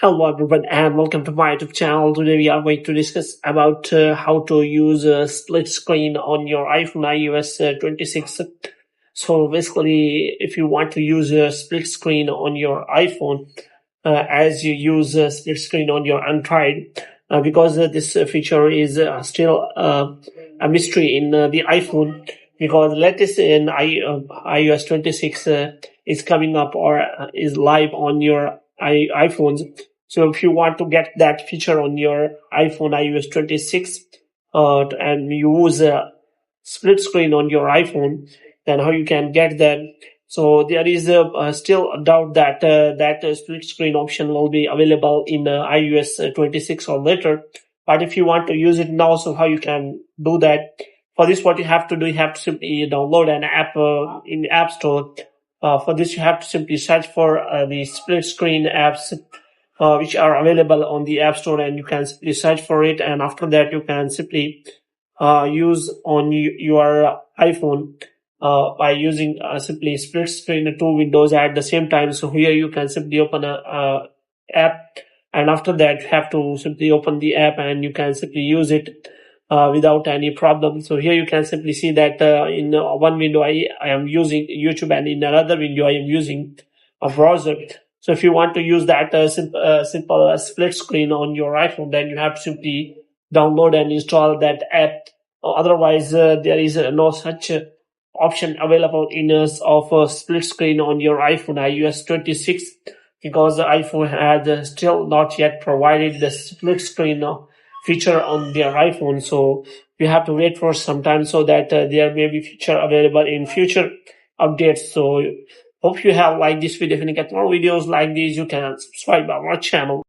Hello everyone and welcome to my YouTube channel. Today we are going to discuss about how to use a split screen on your iPhone iOS 26. So basically, if you want to use a split screen on your iPhone as you use a split screen on your Android, because this feature is still a mystery in the iPhone, because latest in iOS 26 is coming up or is live on your iPhones. So if you want to get that feature on your iPhone iOS 26 and you use a split screen on your iPhone, then how you can get that? So there is still a doubt that split screen option will be available in iOS 26 or later. But if you want to use it now, so how you can do that? For this, what you have to do, you have to simply download an app in the App Store. For this, you have to simply search for the split screen apps which are available on the App Store, and you can simply search for it. And after that, you can simply use on your iPhone by using simply split screen two windows at the same time. So here you can simply open a app, and after that, you have to simply open the app, and you can simply use it without any problem. So here you can simply see that in one window I am using YouTube, and in another window I am using a browser. So if you want to use that simple split screen on your iPhone, then you have to simply download and install that app. Otherwise, there is no such option available in us of a split screen on your iPhone iOS 26, because the iPhone has still not yet provided the split screen feature on their iPhone. So you have to wait for some time so that there may be feature available in future updates. So hope you have liked this video. If you get more videos like these, you can subscribe our channel.